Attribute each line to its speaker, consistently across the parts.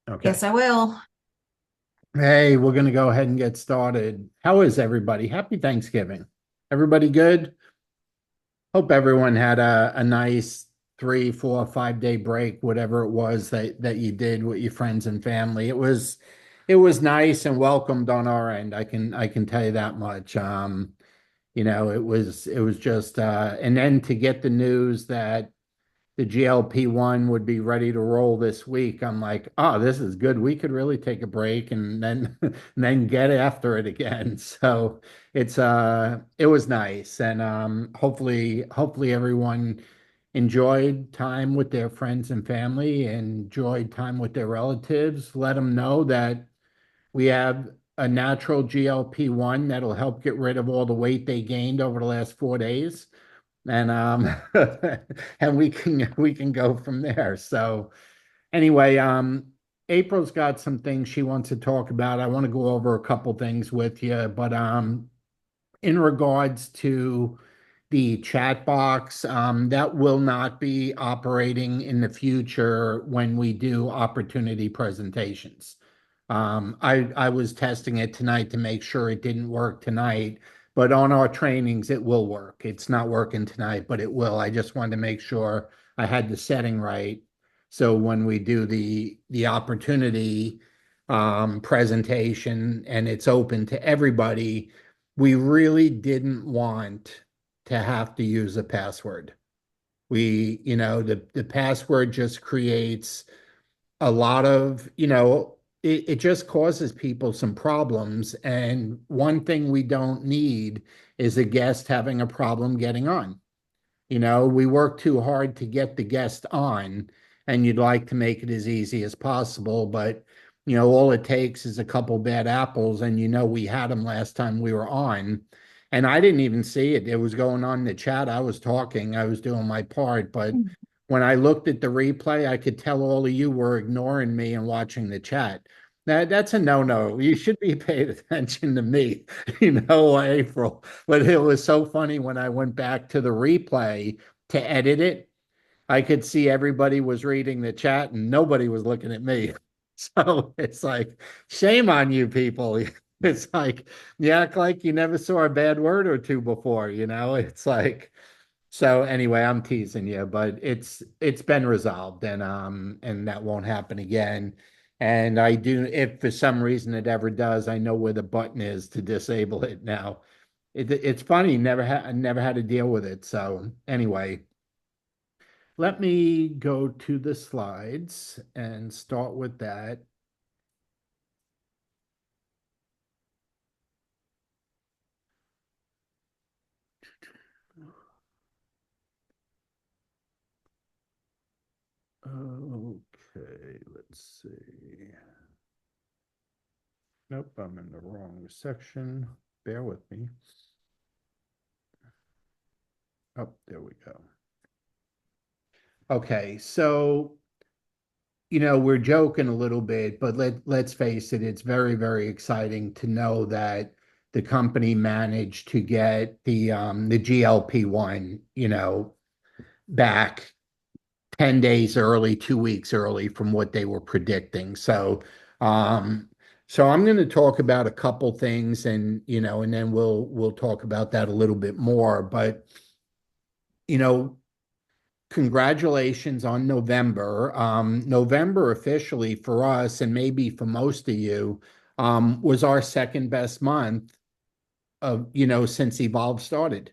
Speaker 1: Okay.
Speaker 2: Yes, I will.
Speaker 1: Hey, we're going to go ahead and get started. How is everybody? Happy Thanksgiving. Everybody good? Hope everyone had a nice 3, 4, 5 day break, whatever it was that you did with your friends and family. It was nice and welcomed on our end. I can tell you that much. It was just and then to get the news that the GLP-1 would be ready to roll this week. I'm like, oh, this is good. We could really take a break and then and then get after it again. So it was nice. And hopefully everyone enjoyed time with their friends and family, enjoyed time with their relatives. Let them know that we have a natural GLP-1 that'll help get rid of all the weight they gained over the last 4 days, and and we can go from there. So anyway, April's got some things she wants to talk about. I want to go over a couple things with you, but in regards to the chat box, that will not be operating in the future when we do opportunity presentations. I was testing it tonight to make sure it didn't work tonight, but on our trainings it will work. It's not working tonight, but it will. I just wanted to make sure I had the setting right. So when we do the opportunity presentation and it's open to everybody, we really didn't want to have to use a password. The password just creates a lot of, it just causes people some problems. And one thing we don't need is a guest having a problem getting on. We work too hard to get the guest on, and you'd like to make it as easy as possible. But, all it takes is a couple bad apples, and we had them last time we were on. And I didn't even see it. It was going on in the chat. I was talking, I was doing my part. But when I looked at the replay, I could tell all of you were ignoring me and watching the chat. That's a no-no. You should be paying attention to me, April. But it was so funny when I went back to the replay to edit it. I could see everybody was reading the chat and nobody was looking at me. So it's like, shame on you people. It's like you act like you never saw a bad word or two before, It's like, so anyway, I'm teasing you, but it's been resolved, and that won't happen again. And I do, if for some reason it ever does, I know where the button is to disable it now. It's funny, never had to deal with it. So anyway, let me go to the slides and start with that. Okay, let's see. Nope, I'm in the wrong section. Bear with me. Oh, there we go. Okay, so we're joking a little bit, but let's face it, it's very, very exciting to know that the company managed to get the GLP-1, back 10 days early, 2 weeks early from what they were predicting. Um, so I'm going to talk about a couple things, and then we'll talk about that a little bit more. But you know, congratulations on November. November officially for us, and maybe for most of you, was our second best month since Evolve started.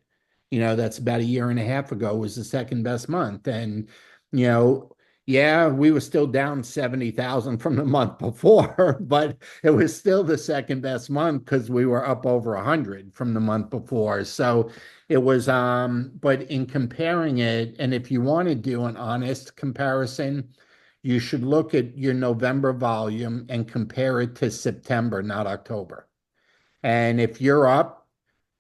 Speaker 1: That's about a year and a half ago was the second best month. And, you know, yeah, we were still down 70,000 from the month before, but it was still the second best month because we were up over 100 from the month before. So it was, but in comparing it, and if you want to do an honest comparison, you should look at your November volume and compare it to September, not October. And if you're up,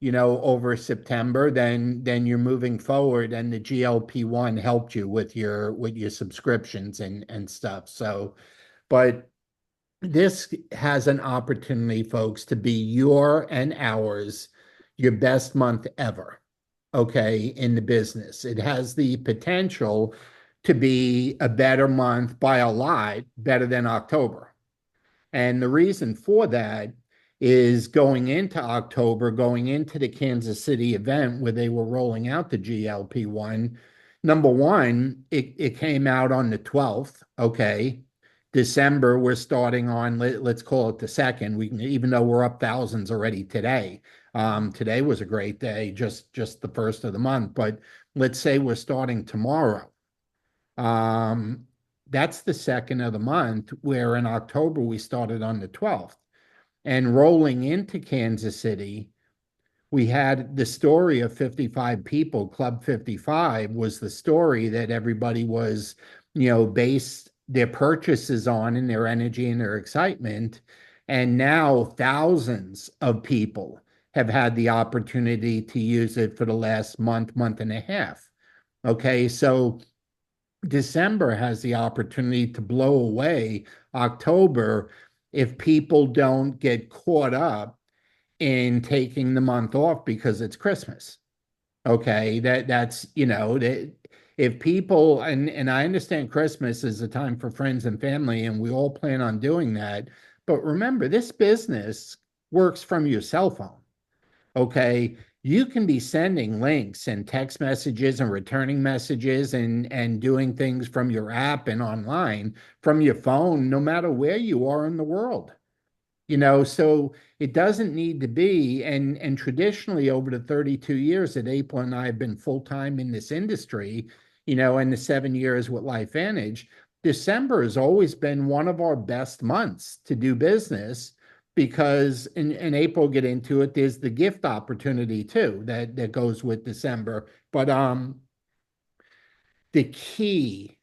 Speaker 1: over September, then you're moving forward, and the GLP-1 helped you with your subscriptions and stuff. So, but this has an opportunity, folks, to be your and ours, your best month ever, okay, in the business. It has the potential to be a better month by a lot, better than October. And the reason for that is going into October, going into the Kansas City event where they were rolling out the GLP-1. Number one, it came out on the 12th. Okay. December, we're starting on, let's call it the second. We can, even though we're up thousands already today. Today was a great day, just the first of the month. But let's say we're starting tomorrow. Um, that's the second of the month, where in October we started on the 12th. And rolling into Kansas City, we had the story of 55 people. Club 55 was the story that everybody was, based their purchases on, and their energy and their excitement. And now thousands of people have had the opportunity to use it for the last month and a half. Okay, so December has the opportunity to blow away October if people don't get caught up in taking the month off because it's Christmas. Okay, that's that if people, and I understand Christmas is a time for friends and family, and we all plan on doing that. But remember, this business works from your cell phone. Okay, you can be sending links and text messages and returning messages and doing things from your app and online from your phone, no matter where you are in the world. So it doesn't need to be, and traditionally over the 32 years that April and I have been full-time in this industry, and the 7 years with LifeVantage, December has always been one of our best months to do business because, and April get into it, there's the gift opportunity too that goes with December. But the key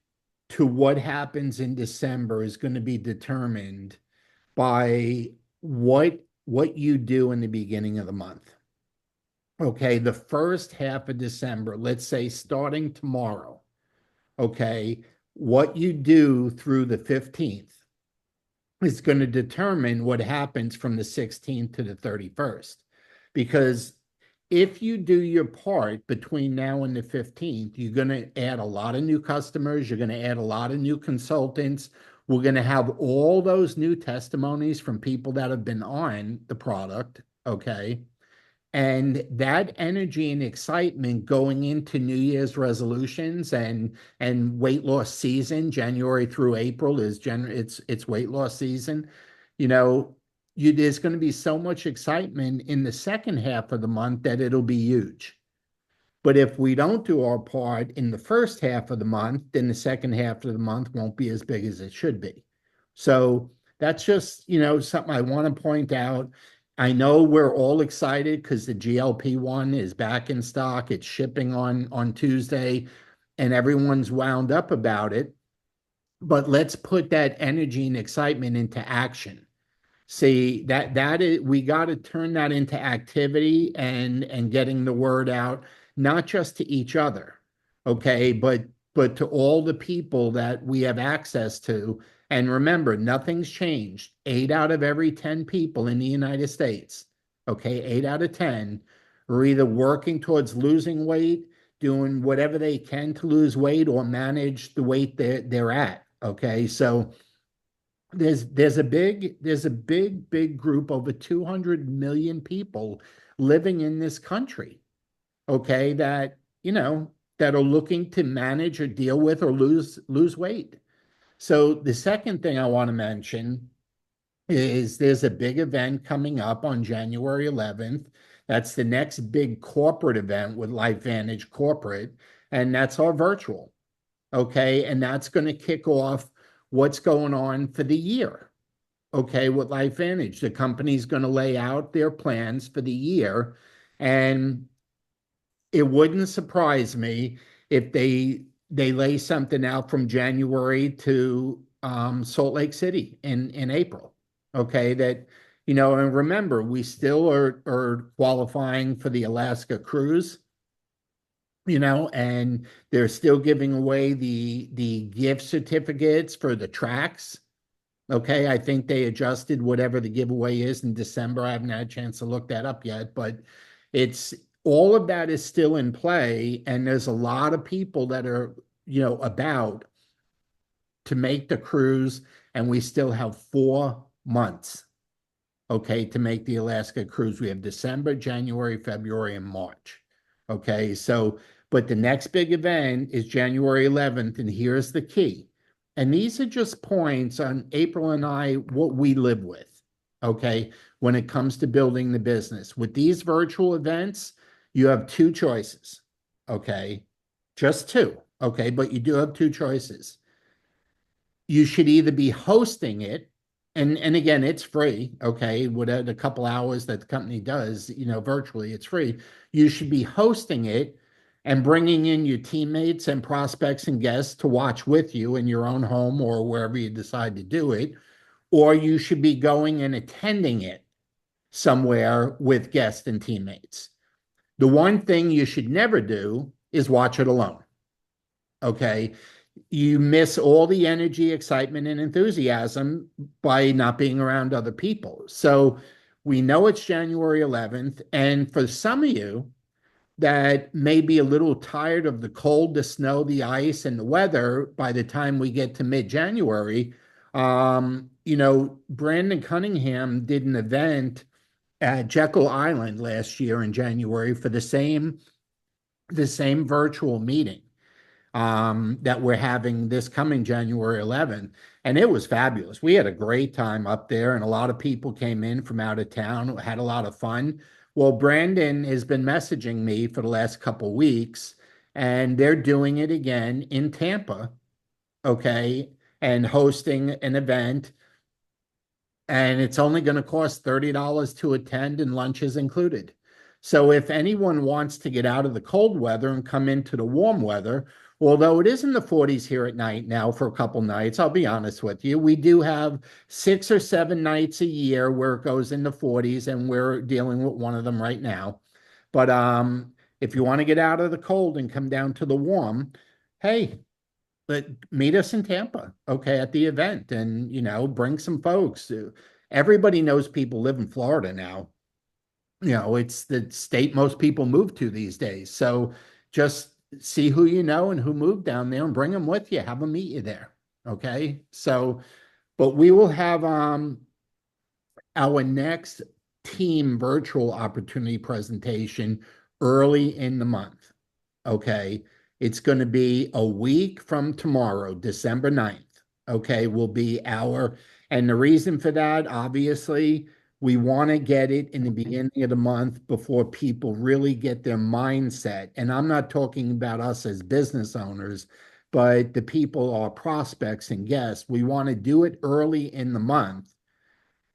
Speaker 1: to what happens in December is going to be determined by what you do in the beginning of the month. Okay, the first half of December, let's say starting tomorrow, okay, what you do through the 15th is going to determine what happens from the 16th to the 31st. Because if you do your part between now and the 15th, you're going to add a lot of new customers, you're going to add a lot of new consultants. We're going to have all those new testimonies from people that have been on the product, okay? And that energy and excitement going into New Year's resolutions and weight loss season, January through April it's weight loss season. You know, there's going to be so much excitement in the second half of the month that it'll be huge. But if we don't do our part in the first half of the month, then the second half of the month won't be as big as it should be. So that's just, something I want to point out. I know we're all excited because the GLP-1 is back in stock. It's shipping on Tuesday, and everyone's wound up about it. But let's put that energy and excitement into action. See, that is, we got to turn that into activity and getting the word out, not just to each other, okay, but to all the people that we have access to. And remember, nothing's changed. 8 out of every 10 people in the United States, okay, 8 out of 10 are either working towards losing weight, doing whatever they can to lose weight, or manage the weight they're at. Okay, so there's a big group, over 200 million people living in this country, okay, that are looking to manage or deal with or lose weight. So the second thing I want to mention is there's a big event coming up on January 11th. That's the next big corporate event with LifeVantage Corporate, and that's our virtual. Okay, and that's going to kick off what's going on for the year. Okay, with LifeVantage, the company's going to lay out their plans for the year, and it wouldn't surprise me if they lay something out from January to Salt Lake City in April. Okay, and remember, we still are qualifying for the Alaska cruise. And they're still giving away the gift certificates for the tracks. Okay, I think they adjusted whatever the giveaway is in December. I haven't had a chance to look that up yet, but it's all of that is still in play, and there's a lot of people that are, about to make the cruise, and we still have 4 months, okay, to make the Alaska cruise. We have December, January, February, and March. Okay, so, but the next big event is January 11th, and here's the key. And these are just points on April and I, what we live with, okay, when it comes to building the business. With these virtual events, you have two choices, okay, just two, okay, but you do have two choices. You should either be hosting it, and again, it's free, okay, without a couple hours that the company does, virtually, it's free. You should be hosting it and bringing in your teammates and prospects and guests to watch with you in your own home or wherever you decide to do it, or you should be going and attending it somewhere with guests and teammates. The one thing you should never do is watch it alone, okay? You miss all the energy, excitement, and enthusiasm by not being around other people. So we know it's January 11th. And for some of you that may be a little tired of the cold, the snow, the ice, and the weather by the time we get to mid-January, Brandon Cunningham did an event at Jekyll Island last year in January for the same virtual meeting that we're having this coming January 11th. And it was fabulous. We had a great time up there, and a lot of people came in from out of town, had a lot of fun. Well, Brandon has been messaging me for the last couple of weeks, and they're doing it again in Tampa, okay, and hosting an event. And it's only going to cost $30 to attend, and lunch is included. So if anyone wants to get out of the cold weather and come into the warm weather, although it is in the 40s here at night now for a couple nights, I'll be honest with you, we do have 6 or 7 nights a year where it goes in the 40s, and we're dealing with one of them right now. But if you want to get out of the cold and come down to the warm, hey, but meet us in Tampa, okay, at the event, and bring some folks. Everybody knows people live in Florida now. It's the state most people move to these days. So just see who you know and who moved down there and bring them with you. Have them meet you there. Okay. So, but we will have our next team virtual opportunity presentation early in the month. Okay. It's going to be a week from tomorrow, December 9th. Okay. Will be and the reason for that, obviously, we want to get it in the beginning of the month before people really get their mindset. And I'm not talking about us as business owners, but the people, our prospects and guests. We want to do it early in the month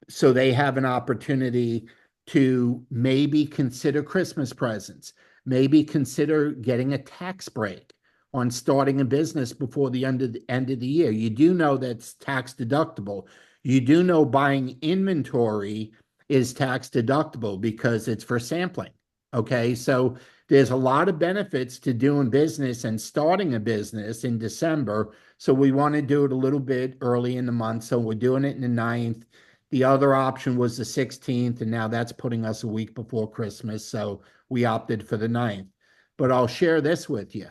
Speaker 1: so they have an opportunity to maybe consider Christmas presents, maybe consider getting a tax break on starting a business before the end of the year. You do know that's tax deductible. You do know buying inventory is tax deductible because it's for sampling. Okay, so there's a lot of benefits to doing business and starting a business in December. So we want to do it a little bit early in the month. So we're doing it in the 9th. The other option was the 16th, and now that's putting us a week before Christmas. So we opted for the 9th. But I'll share this with you.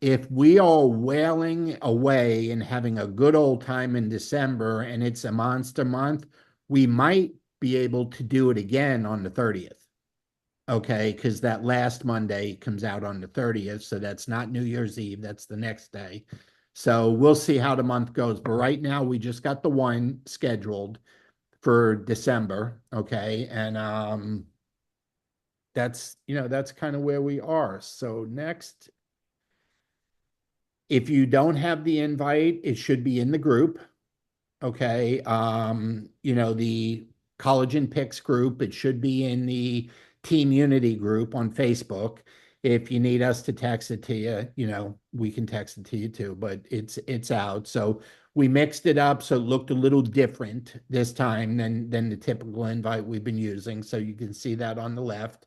Speaker 1: If we are wailing away and having a good old time in December and it's a monster month, we might be able to do it again on the 30th. Okay, because that last Monday comes out on the 30th. So that's not New Year's Eve. That's the next day. So we'll see how the month goes. But right now, we just got the one scheduled for December. Okay. And that's kind of where we are. So next, if you don't have the invite, it should be in the group. Okay. The Collagen Picks group, it should be in the Team Unity group on Facebook. If you need us to text it to you, we can text it to you too, but it's out. So we mixed it up so it looked a little different this time than the typical invite we've been using. So you can see that on the left,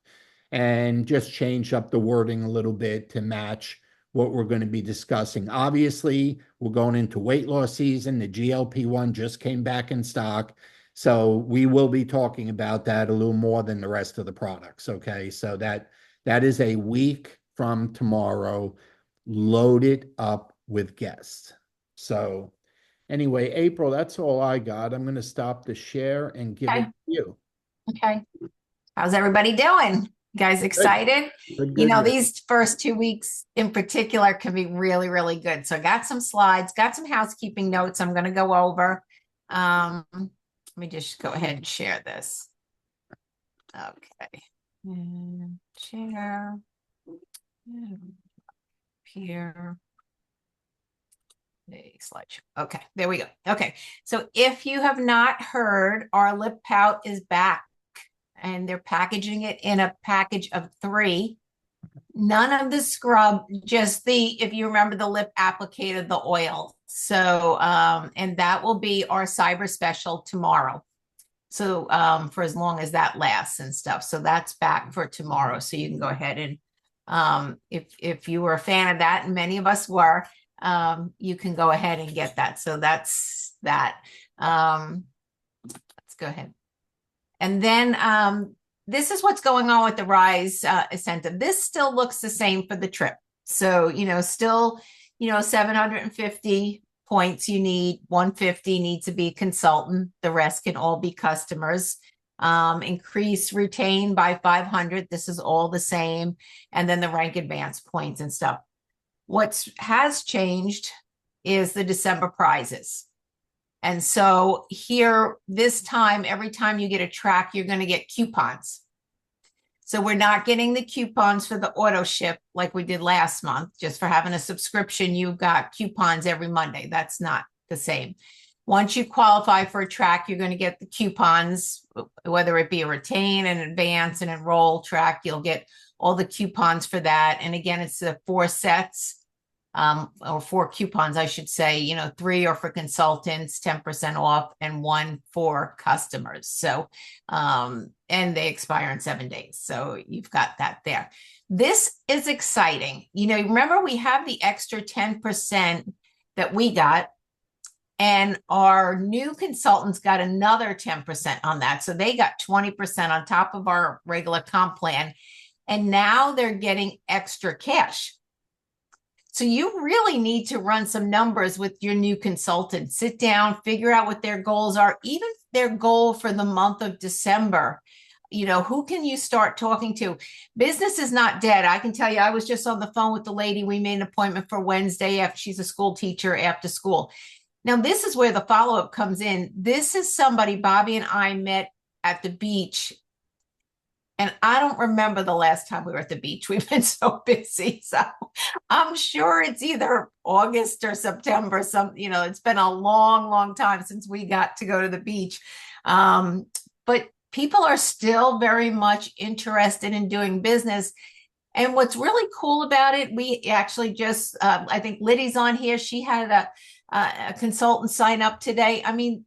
Speaker 1: and just changed up the wording a little bit to match what we're going to be discussing. Obviously, we're going into weight loss season. The GLP-1 just came back in stock. So we will be talking about that a little more than the rest of the products. Okay. So that is a week from tomorrow. load it up with guests. So anyway, April, that's all I got. I'm going to stop the share and give it
Speaker 2: Okay.
Speaker 1: to you.
Speaker 2: Okay. How's everybody doing? You guys
Speaker 1: Good,
Speaker 2: excited?
Speaker 1: good, good. Yeah.
Speaker 2: These first 2 weeks in particular can be really, really good. So I got some slides, got some housekeeping notes I'm going to go over. Let me just go ahead and share this. Okay. And share. Here. A slideshow. Okay, there we go. Okay, so if you have not heard, our lip pout is back and they're packaging it in a package of 3. None of the scrub, just if you remember the lip applicator, the oil. So, and that will be our cyber special tomorrow. So, for as long as that lasts and stuff. So that's back for tomorrow. So you can go ahead and, if you were a fan of that, and many of us were, you can go ahead and get that. So that's that. Let's go ahead. And then this is what's going on with the Rise incentive. This still looks the same for the trip. So, still, 750 points you need, 150 needs to be consultant. The rest can all be customers. Increase retain by 500. This is all the same. And then the rank advance points and stuff. What has changed is the December prizes. And so here, this time, every time you get a track, you're going to get coupons. So we're not getting the coupons for the auto ship like we did last month. Just for having a subscription, you got coupons every Monday. That's not the same. Once you qualify for a track, you're going to get the coupons, whether it be a retain, an advance, an enroll track. You'll get all the coupons for that. And again, it's the 4 sets. Or 4 coupons, I should say, 3 are for consultants, 10% off, and 1 for customers. So, and they expire in 7 days. So you've got that there. This is exciting. Remember we have the extra 10% that we got, and our new consultants got another 10% on that. So they got 20% on top of our regular comp plan. And now they're getting extra cash. So you really need to run some numbers with your new consultant. Sit down, figure out what their goals are, even their goal for the month of December. Who can you start talking to? Business is not dead. I can tell you, I was just on the phone with the lady. We made an appointment for Wednesday after she's a school teacher after school. Now, this is where the follow-up comes in. This is somebody Bobby and I met at the beach. And I don't remember the last time we were at the beach. We've been so busy. So I'm sure it's either August or September. It's been a long, long time since we got to go to the beach. But people are still very much interested in doing business. And what's really cool about it, we actually just, I think Liddy's on here. She had a consultant sign up today. I mean,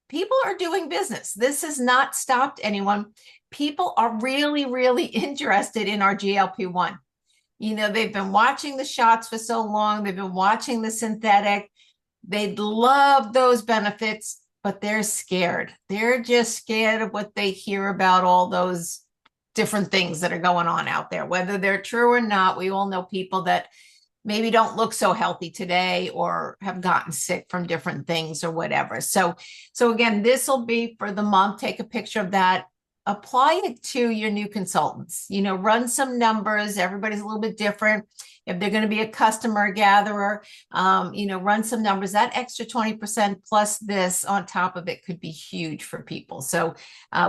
Speaker 2: people are doing business. This has not stopped anyone. People are really, really interested in our GLP-1. They've been watching the shots for so long. They've been watching the synthetic. They'd love those benefits, but they're scared. They're just scared of what they hear about all those different things that are going on out there, whether they're true or not. We all know people that maybe don't look so healthy today or have gotten sick from different things or whatever. So again, this will be for the month. Take a picture of that. Apply it to your new consultants. Run some numbers. Everybody's a little bit different. If they're going to be a customer gatherer, run some numbers. That extra 20% plus this on top of it could be huge for people. So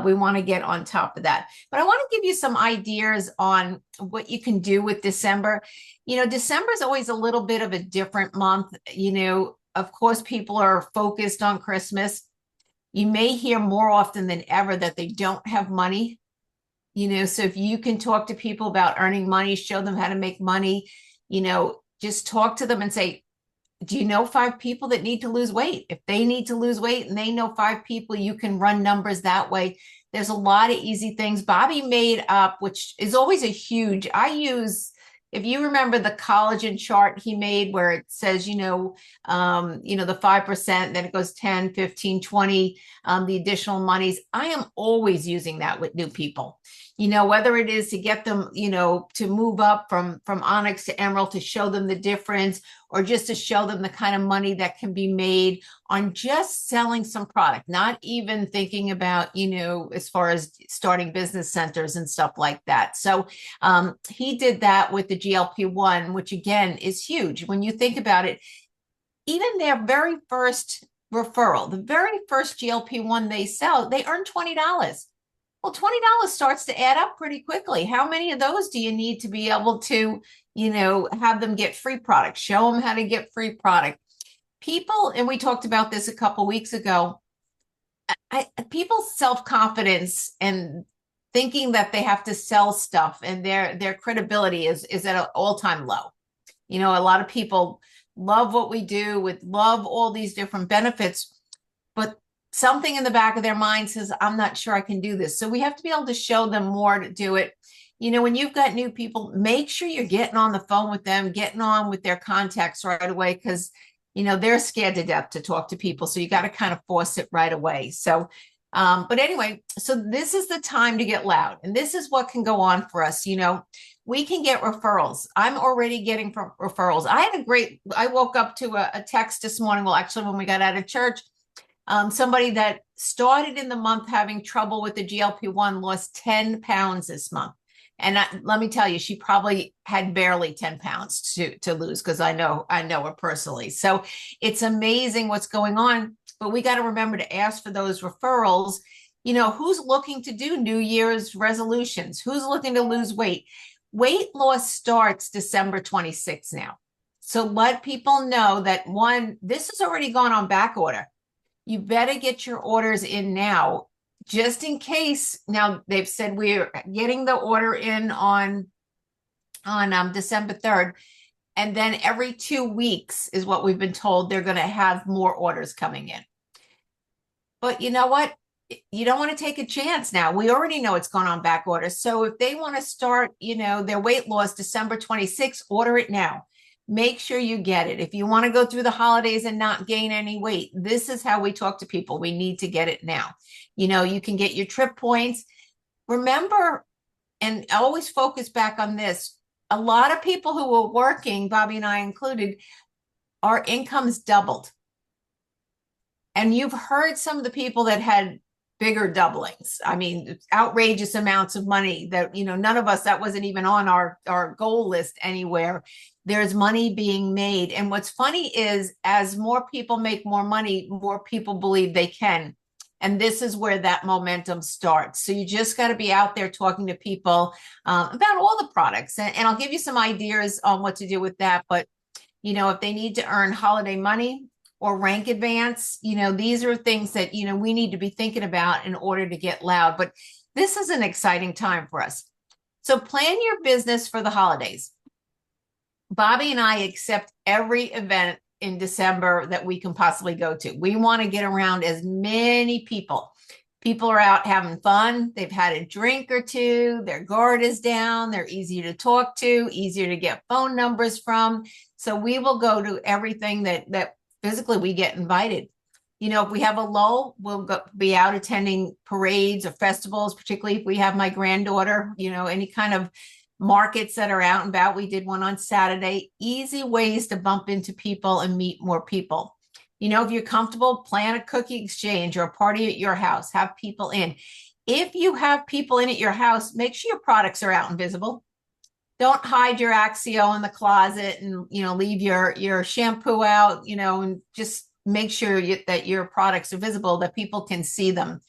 Speaker 2: we want to get on top of that. But I want to give you some ideas on what you can do with December. December is always a little bit of a different month. Of course, people are focused on Christmas. You may hear more often than ever that they don't have money. So if you can talk to people about earning money, show them how to make money, just talk to them and say, do you know 5 people that need to lose weight? If they need to lose weight and they know 5 people, you can run numbers that way. There's a lot of easy things. Bobby made up, which is always if you remember the collagen chart he made where it says, the 5%, then it goes 10, 15, 20, the additional monies. I am always using that with new people. whether it is to get them, to move up from Onyx to Emerald, to show them the difference, or just to show them the kind of money that can be made on just selling some product, not even thinking about, as far as starting business centers and stuff like that. So he did that with the GLP-1, which again is huge. When you think about it, even their very first referral, the very first GLP-1 they sell, they earn $20. Well, $20 starts to add up pretty quickly. How many of those do you need to be able to, have them get free product, show them how to get free product? People, and we talked about this a couple weeks ago, people's self-confidence and thinking that they have to sell stuff, and their credibility is at an all-time low. A lot of people love what we do, with love all these different benefits, but something in the back of their mind says, I'm not sure I can do this. So we have to be able to show them more to do it. When you've got new people, make sure you're getting on the phone with them, getting on with their contacts right away, because they're scared to death to talk to people. So you got to kind of force it right away. So but anyway, so this is the time to get loud, and this is what can go on for us. We can get referrals. I'm already getting referrals. I woke up to a text this morning. Well, actually, when we got out of church, somebody that started in the month having trouble with the GLP-1 lost 10 pounds this month. And let me tell you, she probably had barely 10 pounds to lose, because I know her personally. So it's amazing what's going on, but we got to remember to ask for those referrals. Who's looking to do New Year's resolutions? Who's looking to lose weight? Weight loss starts December 26th now. So let people know that, this has already gone on back order. You better get your orders in now, just in case. Now, they've said we're getting the order in on December 3rd. And then every 2 weeks is what we've been told, they're going to have more orders coming in. But you know what? You don't want to take a chance now. We already know it's going on back order. So if they want to start, their weight loss December 26th, order it now. Make sure you get it. If you want to go through the holidays and not gain any weight, this is how we talk to people. We need to get it now. You can get your trip points. Remember, and always focus back on this, a lot of people who were working, Bobby and I included, our incomes doubled. And you've heard some of the people that had bigger doublings. I mean, outrageous amounts of money that, none of us, that wasn't even on our goal list anywhere. There's money being made. And what's funny is, as more people make more money, more people believe they can. And this is where that momentum starts. So you just got to be out there talking to people about all the products. And I'll give you some ideas on what to do with that. But, if they need to earn holiday money or rank advance, these are things that, we need to be thinking about in order to get loud. But this is an exciting time for us. So plan your business for the holidays. Bobby and I accept every event in December that we can possibly go to. We want to get around as many people. People are out having fun. They've had a drink or two. Their guard is down. They're easy to talk to, easier to get phone numbers from. So we will go to everything that physically we get invited. If we have a lull, we'll be out attending parades or festivals, particularly if we have my granddaughter, any kind of markets that are out and about. We did one on Saturday. Easy ways to bump into people and meet more people. If you're comfortable, plan a cookie exchange or a party at your house, have people in. If you have people in at your house, make sure your products are out and visible. Don't hide your Axio in the closet and, leave your shampoo out, and just make sure that your products are visible, that people can see them.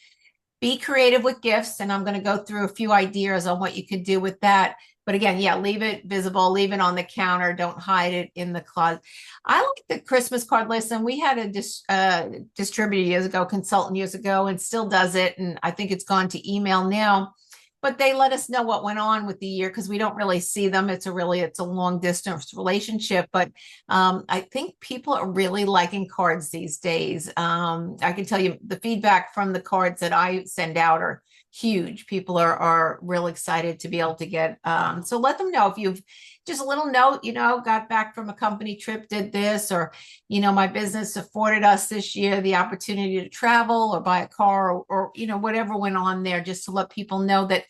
Speaker 2: Be creative with gifts. And I'm going to go through a few ideas on what you could do with that. But again, leave it visible, leave it on the counter. Don't hide it in the closet. I like the Christmas card list, and we had a distributor years ago, consultant years ago, and still does it. And I think it's gone to email now. But they let us know what went on with the year, because we don't really see them. It's a long distance relationship. But I think people are really liking cards these days. I can tell you the feedback from the cards that I send out are huge. People are real excited to be able to get. So let them know if you've just a little note, got back from a company trip, did this, or, my business afforded us this year the opportunity to travel or buy a car or whatever went on there, just to let people know that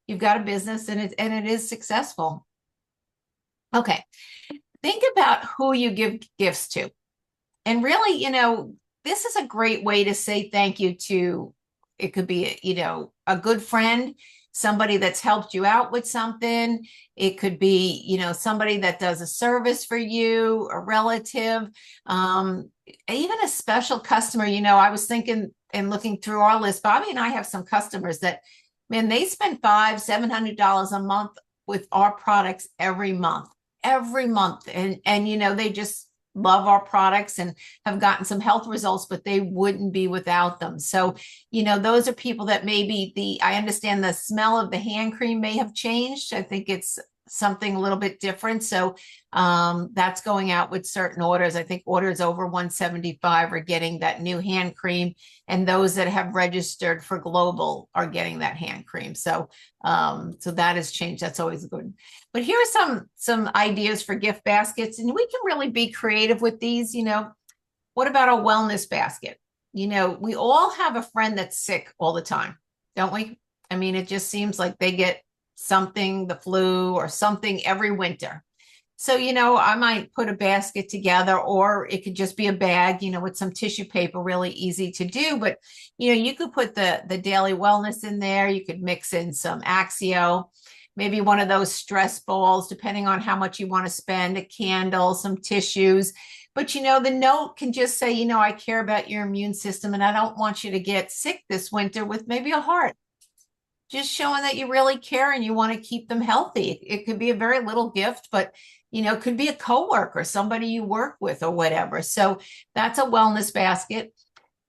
Speaker 2: you've got a business and it is successful. Okay. Think about who you give gifts to. And really, this is a great way to say thank you to, it could be, a good friend, somebody that's helped you out with something. It could be, somebody that does a service for you, a relative, even a special customer. I was thinking and looking through our list, Bobby and I have some customers that, man, they spend $500-700 a month with our products every month. And they just love our products and have gotten some health results, but they wouldn't be without them. So, those are people that maybe I understand the smell of the hand cream may have changed. I think it's something a little bit different. So that's going out with certain orders. I think orders over 175 are getting that new hand cream, and those that have registered for global are getting that hand cream. So so that has changed. That's always good. But here are some ideas for gift baskets, and we can really be creative with these. What about a wellness basket? We all have a friend that's sick all the time, don't we? I mean, it just seems like they get something, the flu or something every winter. So, I might put a basket together, or it could just be a bag, with some tissue paper, really easy to do. But, you could put the daily wellness in there. You could mix in some Axio, maybe one of those stress balls, depending on how much you want to spend, a candle, some tissues. But, the note can just say, I care about your immune system and I don't want you to get sick this winter with maybe a heart. Just showing that you really care and you want to keep them healthy. It could be a very little gift, but it could be a coworker, somebody you work with or whatever. So that's a wellness basket.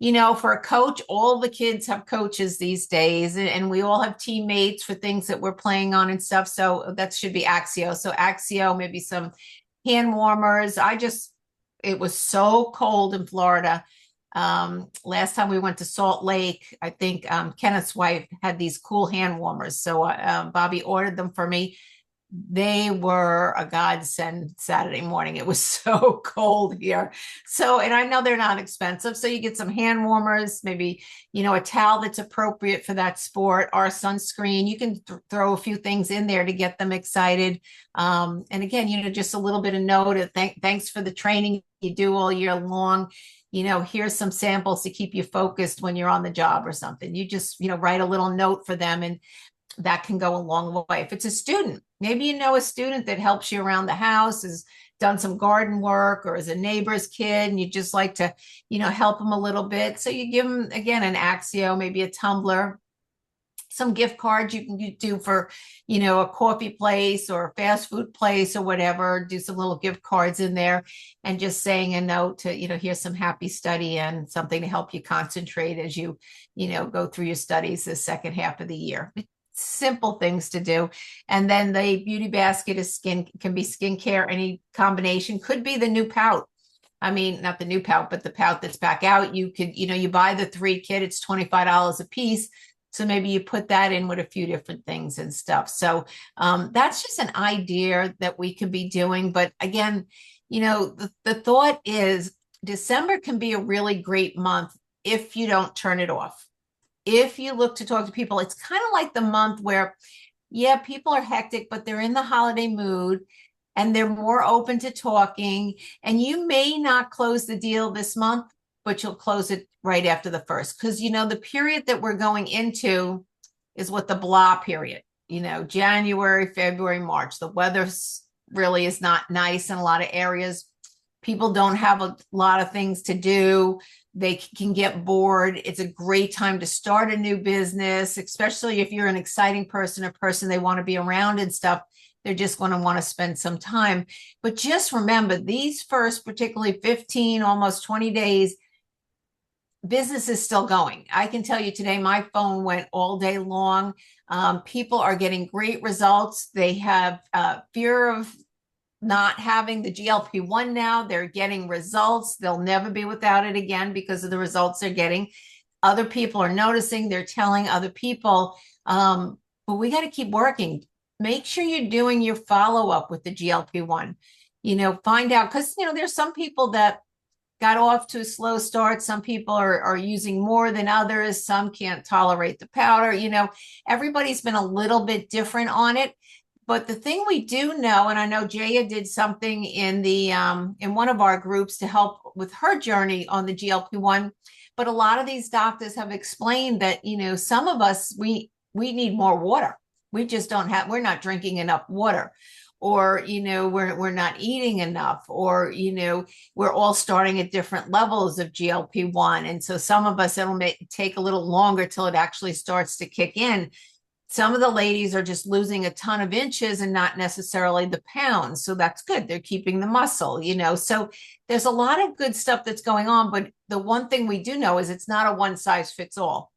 Speaker 2: For a coach, all the kids have coaches these days, and we all have teammates for things that we're playing on and stuff. So that should be Axio. So Axio, maybe some hand warmers. It was so cold in Florida. Last time we went to Salt Lake, I think Kenneth's wife had these cool hand warmers. So Bobby ordered them for me. They were a godsend Saturday morning. It was so cold here. So, and I know they're not expensive. So you get some hand warmers, maybe, a towel that's appropriate for that sport, or sunscreen. You can throw a few things in there to get them excited. And again, just a little bit of note of thanks for the training you do all year long. Here's some samples to keep you focused when you're on the job or something. You just, write a little note for them, and that can go a long way. If it's a student, maybe a student that helps you around the house, has done some garden work, or is a neighbor's kid, and you just like to, help them a little bit. So you give them, again, an Axio, maybe a tumbler, some gift cards you can do for, a coffee place or a fast food place or whatever. Do some little gift cards in there, and just saying a note to, here's some happy study and something to help you concentrate as you, go through your studies the second half of the year. Simple things to do. And then the beauty basket can be skincare, any combination, could be the new pout. I mean, not the new pout, but the pout that's back out. You could, you buy the 3 kit, it's $25 a piece. So maybe you put that in with a few different things and stuff. So that's just an idea that we could be doing. But again, the thought is December can be a really great month if you don't turn it off. If you look to talk to people, it's kind of like the month where, yeah, people are hectic, but they're in the holiday mood and they're more open to talking. And you may not close the deal this month, but you'll close it right after the first. Because, the period that we're going into is what the blah period, January, February, March. The weather really is not nice in a lot of areas. People don't have a lot of things to do. They can get bored. It's a great time to start a new business, especially if you're an exciting person, a person they want to be around and stuff. They're just going to want to spend some time. But just remember, these first, particularly 15, almost 20 days, business is still going. I can tell you today, my phone went all day long. People are getting great results. They have fear of not having the GLP-1 now. They're getting results. They'll never be without it again because of the results they're getting. Other people are noticing, they're telling other people, but we got to keep working. Make sure you're doing your follow-up with the GLP-1, find out, because, there's some people that got off to a slow start. Some people are using more than others. Some can't tolerate the powder. Everybody's been a little bit different on it. But the thing we do know, and I know Jaya did something in one of our groups to help with her journey on the GLP-1, but a lot of these doctors have explained that, some of us we need more water. We just don't have, we're not drinking enough water, or we're not eating enough, or we're all starting at different levels of GLP-1, and so some of us it'll take a little longer till it actually starts to kick in. Some of the ladies are just losing a ton of inches and not necessarily the pounds. So that's good. They're keeping the muscle, So there's a lot of good stuff that's going on. But the one thing we do know is it's not a one size fits all.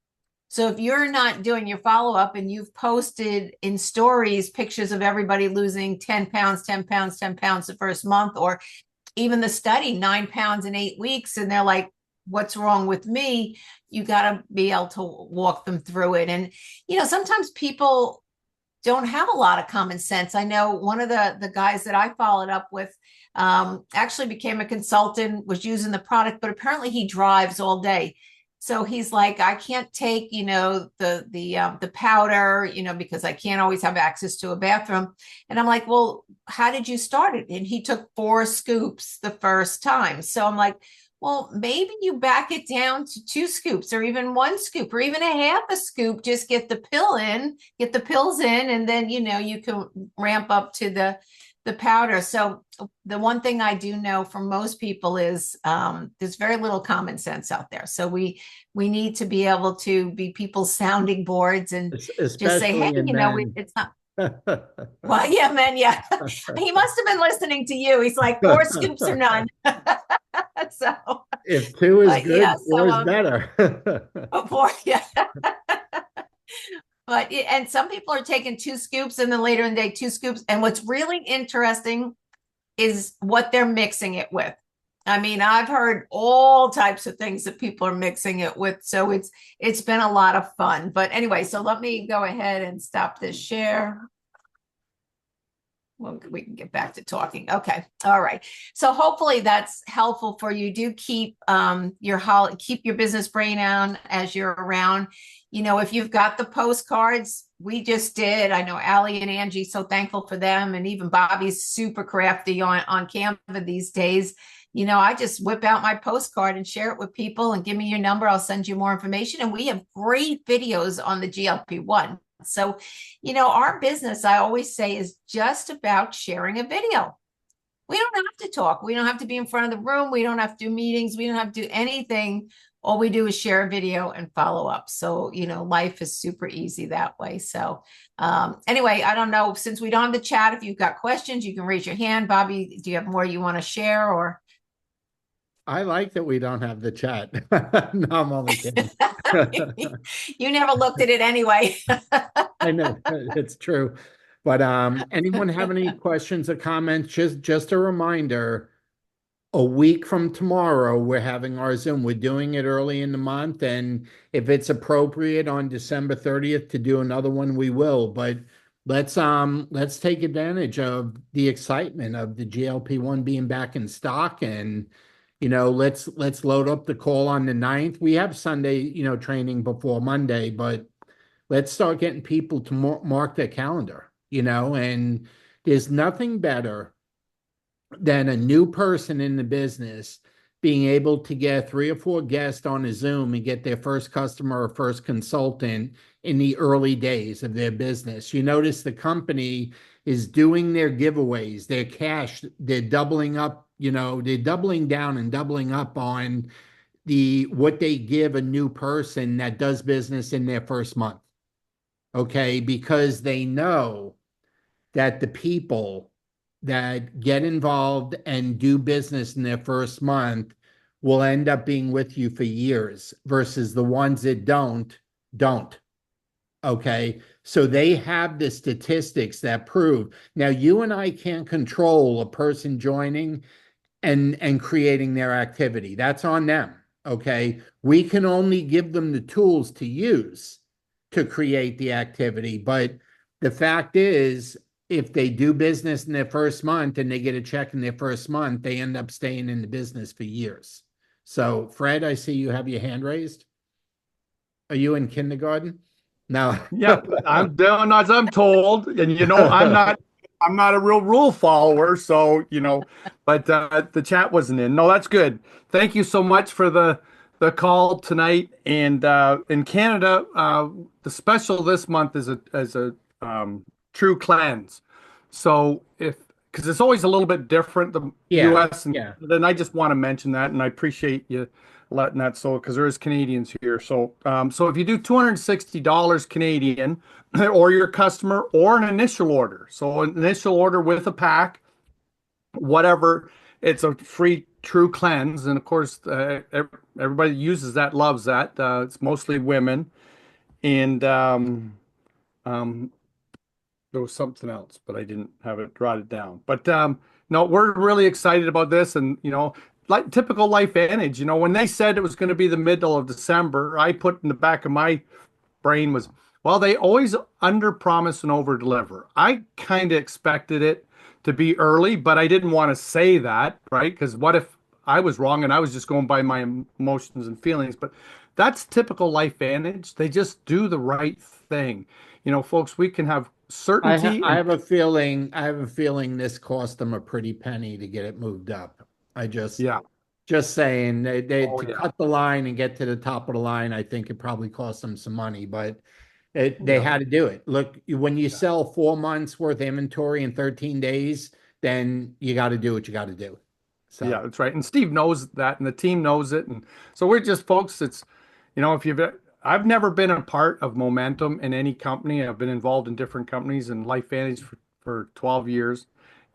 Speaker 2: So if you're not doing your follow up and you've posted in stories pictures of everybody losing 10 pounds, 10 pounds, 10 pounds the first month, or even the study, 9 pounds in 8 weeks, and they're like, what's wrong with me? You got to be able to walk them through it. And, sometimes people don't have a lot of common sense. I know one of the guys that I followed up with actually became a consultant, was using the product, but apparently he drives all day. So he's like, I can't take, the powder, because I can't always have access to a bathroom. And I'm like, well, how did you start it? And he took 4 scoops the first time. So I'm like, well, maybe you back it down to 2 scoops, or even 1 scoop, or even a half a scoop. Just get the pills in, and then, you can ramp up to the powder. So the one thing I do know from most people is there's very little common sense out there. So we need to be able to be people's sounding boards and just say, hey,
Speaker 1: Especially in men.
Speaker 2: it's not. Well, yeah, man, yeah. He must have been listening to you. He's like, 4 scoops or none. So,
Speaker 1: If 2 is
Speaker 2: but yeah,
Speaker 1: good, 4 is better.
Speaker 2: before, yeah. But and some people are taking 2 scoops and then later in the day 2 scoops. And what's really interesting is what they're mixing it with. I mean, I've heard all types of things that people are mixing it with. So it's been a lot of fun. But anyway, so let me go ahead and stop this share. Well, we can get back to talking. Okay. All right. So hopefully that's helpful for you. Do keep keep your business brain on as you're around. If you've got the postcards, we just did. I know Allie and Angie, so thankful for them. And even Bobby's super crafty on Canva these days. I just whip out my postcard and share it with people, and give me your number. I'll send you more information. And we have great videos on the GLP-1. So, our business, I always say, is just about sharing a video. We don't have to talk. We don't have to be in front of the room. We don't have to do meetings. We don't have to do anything. All we do is share a video and follow up. So, life is super easy that way. So, anyway, I don't know, since we don't have the chat, if you've got questions, you can raise your hand. Bobby, do you have more you want to share, or?
Speaker 1: I like that we don't have the chat. No, I'm only kidding.
Speaker 2: You never looked at it anyway.
Speaker 1: I know it's true. But anyone have any questions or comments? Just a reminder, a week from tomorrow, we're having our Zoom. We're doing it early in the month, and if it's appropriate on December 30th to do another one, we will. But let's take advantage of the excitement of the GLP-1 being back in stock, and let's load up the call on the 9th. We have Sunday, training before Monday, but let's start getting people to mark their calendar, and there's nothing better than a new person in the business being able to get 3 or 4 guests on a Zoom and get their first customer or first consultant in the early days of their business. You notice the company is doing their giveaways, their cash, they're doubling up, they're doubling down and doubling up on what they give a new person that does business in their first month. Okay, because they know that the people that get involved and do business in their first month will end up being with you for years, versus the ones that don't. Okay. So they have the statistics that prove. Now, you and I can't control a person joining and creating their activity. That's on them. Okay. We can only give them the tools to use to create the activity. But the fact is, if they do business in their first month and they get a check in their first month, they end up staying in the business for years. So, Fred, I see you have your hand raised. Are you in kindergarten? No.
Speaker 3: Yeah, I'm doing as I'm told, and I'm not a real rule follower, so but the chat wasn't in. No, that's good. Thank you so much for the call tonight. And in Canada, the special this month is a true cleanse. So if because it's always a little bit different, the
Speaker 1: Yeah,
Speaker 3: U.S. and
Speaker 1: yeah.
Speaker 3: then I just want to mention that, and I appreciate you letting that so because there is Canadians here. So if you do $260 Canadian, or your customer, or an initial order, so an initial order with a pack, whatever, it's a free true cleanse, and of course everybody uses that, loves that. It's mostly women, and um, there was something else, but I didn't have it jotted down. But no, we're really excited about this, and like typical LifeVantage, when they said it was going to be the middle of December, I put in the back of my brain was, well, they always under promise and over deliver. I kind of expected it to be early, but I didn't want to say that, right? Because what if I was wrong and I was just going by my emotions and feelings? But that's typical LifeVantage. They just do the right thing. Folks, we can have certainty
Speaker 1: I
Speaker 3: and
Speaker 1: have a feeling this cost them a pretty penny to get it moved up. I
Speaker 3: yeah,
Speaker 1: just saying they
Speaker 3: oh
Speaker 1: to
Speaker 3: yeah,
Speaker 1: cut the line and get to the top of the line, I think it probably cost them some money, but they
Speaker 3: yeah,
Speaker 1: had to do it. Look, when you
Speaker 3: yeah.
Speaker 1: sell 4 months worth of inventory in 13 days, then you got to do what you got to do.
Speaker 3: Yeah,
Speaker 1: So,
Speaker 3: that's right. And Steve knows that, and the team knows it. And so we're just folks. If I've never been a part of momentum in any company. I've been involved in different companies and LifeVantage for 12 years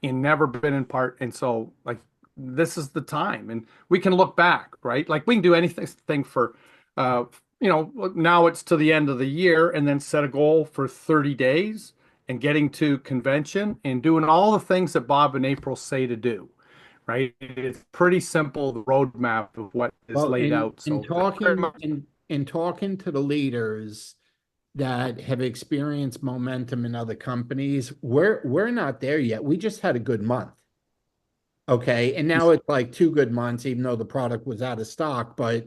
Speaker 3: and never been in part. And so, like, this is the time. And we can look back, right? Like, we can do anything for, uh, now it's to the end of the year and then set a goal for 30 days and getting to convention and doing all the things that Bob and April say to do, right? It's pretty simple, the roadmap of what is
Speaker 1: well,
Speaker 3: laid out.
Speaker 1: in
Speaker 3: So thank you very
Speaker 1: talking
Speaker 3: much.
Speaker 1: in talking to the leaders that have experienced momentum in other companies, we're not there yet. We just had a good month. Okay. And now it's like 2 good months, even though the product was out of stock. But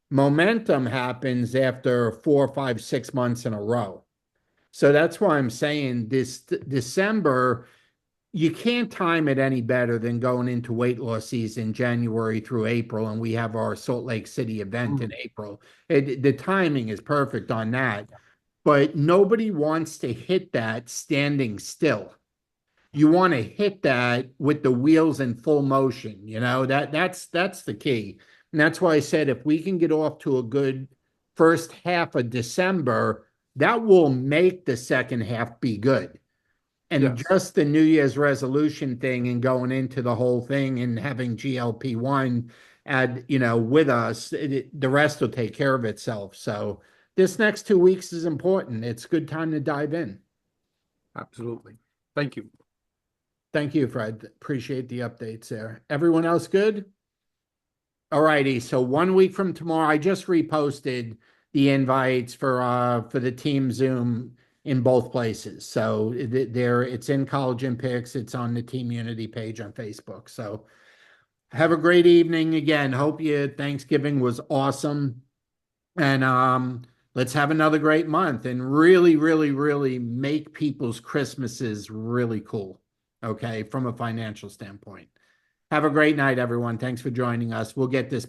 Speaker 1: momentum happens after 4, 5, 6 months in a row. So that's why I'm saying this December, you can't time it any better than going into weight loss season, January through April. And we have our Salt Lake City event in
Speaker 3: Mm,
Speaker 1: April. The timing is perfect on that. But nobody wants to hit that standing still. You want to hit that with the wheels in full motion. That's the key. And that's why I said if we can get off to a good first half of December, that will make the second half be good. And
Speaker 3: yes,
Speaker 1: just the New Year's resolution thing and going into the whole thing and having GLP-1 with us, the rest will take care of itself. So this next 2 weeks is important. It's a good time to dive in.
Speaker 3: absolutely. Thank you.
Speaker 1: Thank you, Fred. Appreciate the updates there. Everyone else good? All righty. So 1 week from tomorrow, I just reposted the invites for the team Zoom in both places. So there, it's in Collagen Picks. It's on the Team Unity page on Facebook. So have a great evening again. Hope your Thanksgiving was awesome. And let's have another great month and really, really, really make people's Christmases really cool. Okay, from a financial standpoint. Have a great night, everyone. Thanks for joining us. We'll get this